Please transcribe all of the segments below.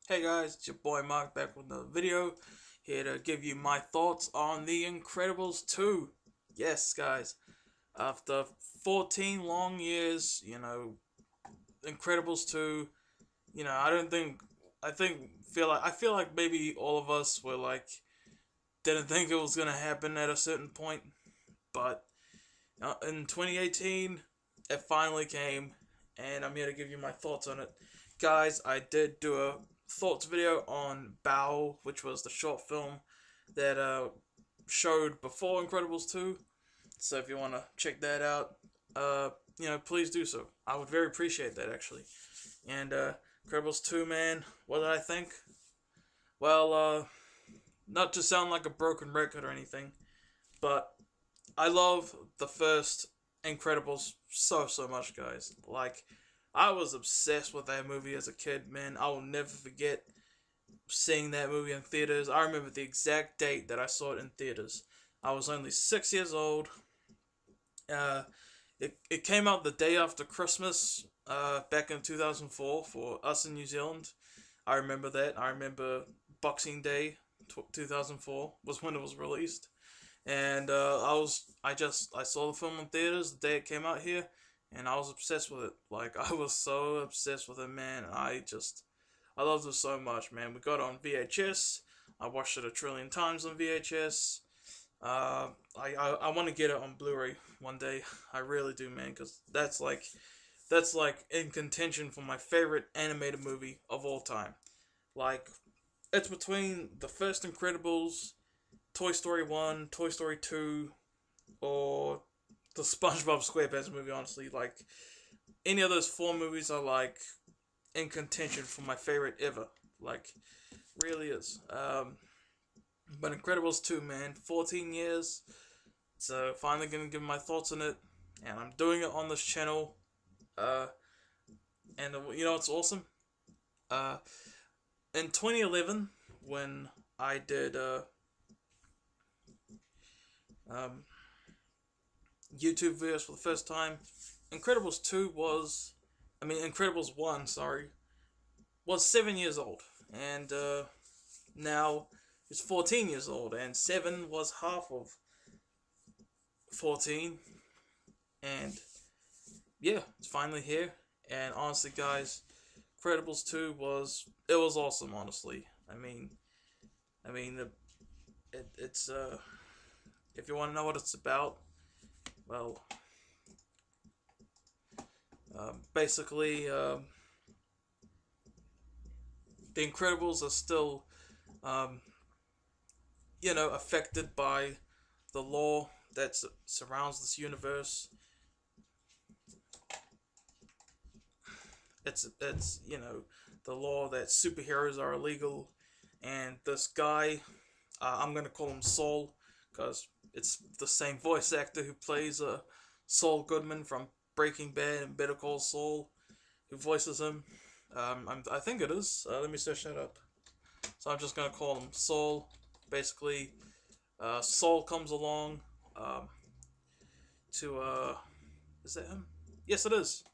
Hey guys, it's your boy Mark back with another video. Here to give you my thoughts on The Incredibles 2. Yes, guys, after 14 long years, Incredibles 2, I don't think, I feel like maybe all of us were like, didn't think it was gonna happen at a certain point, but in 2018, it finally came, and I'm here to give you my thoughts on it. Guys, I did do a thoughts video on Bow, which was the short film that showed before Incredibles 2. So if you want to check that out, please do so. I would very appreciate that, actually. And Incredibles 2, man, what did I think? Well, not to sound like a broken record or anything, but I love the first Incredibles so much, guys. Like, I was obsessed with that movie as a kid, man. I will never forget seeing that movie in theaters. I remember the exact date that I saw it in theaters. I was only 6 years old. Uh, it came out the day after Christmas, back in 2004 for us in New Zealand. I remember that. I remember Boxing Day 2004 was when it was released. And I saw the film in theaters the day it came out here, and I was obsessed with it. Like, I was so obsessed with it, man. I loved it so much, man. We got it on VHS. I watched it a trillion times on VHS. I want to get it on Blu-ray one day. I really do, man, because that's like in contention for my favorite animated movie of all time. Like, it's between the first Incredibles, Toy Story 1, Toy Story 2, or the SpongeBob SquarePants movie, honestly. Like, any of those four movies are, like, in contention for my favorite ever. Like, really is. But Incredibles 2, man, 14 years. So, finally gonna give my thoughts on it. And I'm doing it on this channel. Uh, and it's awesome? Uh, in 2011, when I did, um, YouTube videos for the first time. Incredibles 1, sorry, was 7 years old. And now it's 14 years old. And 7 was half of 14. And yeah, it's finally here. And honestly, guys, Incredibles 2 was awesome, honestly. It's if you want to know what it's about, well, basically, the Incredibles are still, um, affected by the law that surrounds this universe. It's the law that superheroes are illegal, and this guy, I'm gonna call him Saul, because it's the same voice actor who plays Saul Goodman from Breaking Bad and Better Call Saul, who voices him. I think it is. Let me search that up. So I'm just gonna call him Saul. Basically, Saul comes along to is that him? Yes, it is.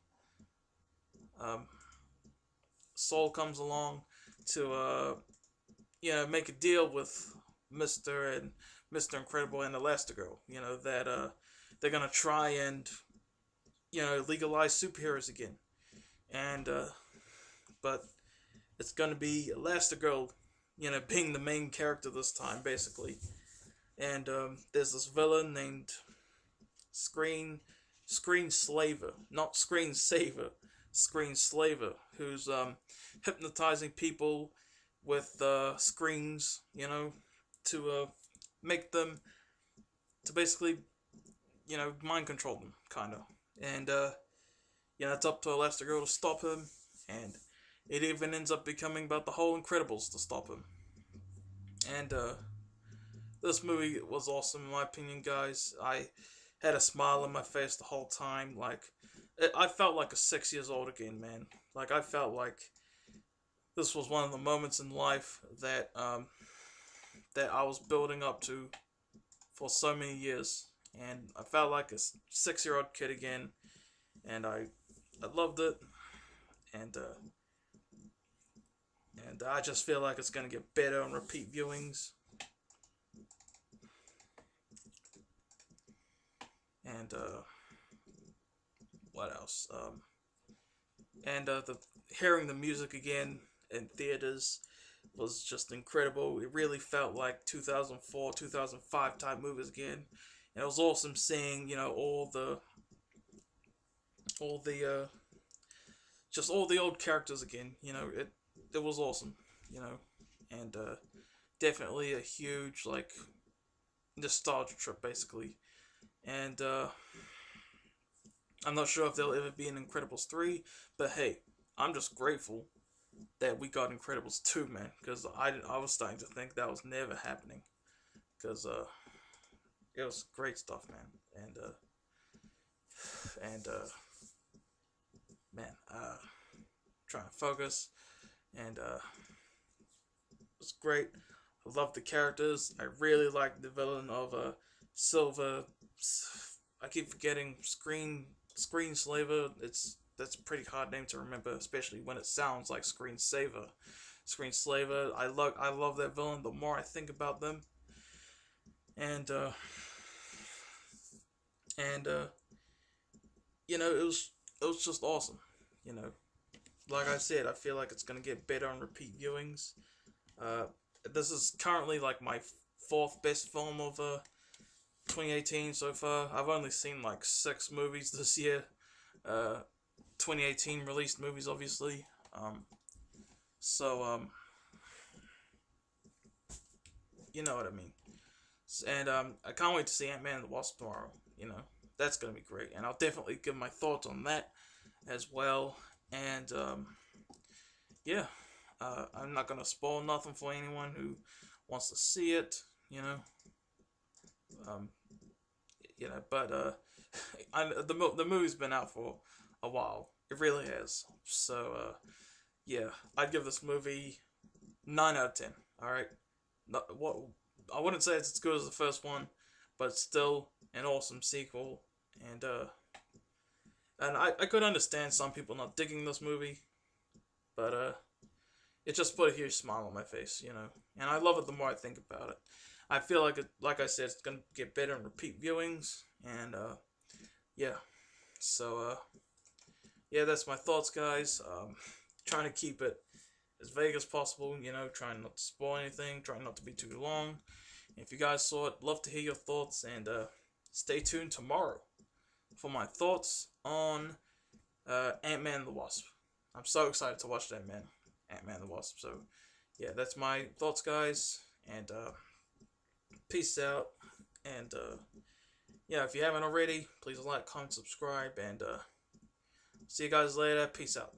Um, Saul comes along to make a deal with Mister Incredible and Elastigirl. That they're gonna try and legalize superheroes again, and but it's gonna be Elastigirl, being the main character this time, basically. And there's this villain named Screen Slaver, not Screen Saver, Screen Slaver, who's hypnotizing people with screens, to make them to basically, mind control them, kind of. And it's up to Elastigirl to stop him, and it even ends up becoming about the whole Incredibles to stop him. And this movie was awesome, in my opinion, guys. I had a smile on my face the whole time. Like, I felt like a 6 years old again, man. Like, I felt like this was one of the moments in life that I was building up to for so many years, and I felt like a 6-year-old kid again, and I loved it, and and I just feel like it's gonna get better on repeat viewings. And what else? The hearing the music again in theaters was just incredible. It really felt like 2004, 2005 type movies again. And it was awesome seeing, all the just all the old characters again. It was awesome, and definitely a huge like nostalgia trip basically. And I'm not sure if there'll ever be an Incredibles 3, but hey, I'm just grateful that we got Incredibles 2, man, because I was starting to think that was never happening, because it was great stuff, man. And man, trying to focus, and it was great. I love the characters. I really like the villain of Silver. I keep forgetting Screenslaver. That's a pretty hard name to remember, especially when it sounds like Screensaver. Screenslaver. I love that villain. The more I think about them, and it was just awesome. You know, like I said, I feel like it's gonna get better on repeat viewings. Uh, this is currently like my fourth best film of 2018 so far. I've only seen like 6 movies this year. 2018 released movies, obviously. So you know what I mean. And I can't wait to see Ant-Man and the Wasp tomorrow. That's gonna be great, and I'll definitely give my thoughts on that as well. And yeah, I'm not gonna spoil nothing for anyone who wants to see it. Um, but the movie's been out for a while. It really has. So yeah, I'd give this movie 9 out of 10. All right, what I wouldn't say it's as good as the first one, but it's still an awesome sequel. And I could understand some people not digging this movie, but it just put a huge smile on my face. And I love it the more I think about it. I feel like I said, it's gonna get better in repeat viewings, and yeah. So yeah, that's my thoughts, guys. Trying to keep it as vague as possible. Trying not to spoil anything, trying not to be too long. If you guys saw it, love to hear your thoughts, and stay tuned tomorrow for my thoughts on Ant-Man and the Wasp. I'm so excited to watch Ant-Man and the Wasp. So yeah, that's my thoughts, guys, and peace out. And yeah, if you haven't already, please like, comment, subscribe, and see you guys later. Peace out.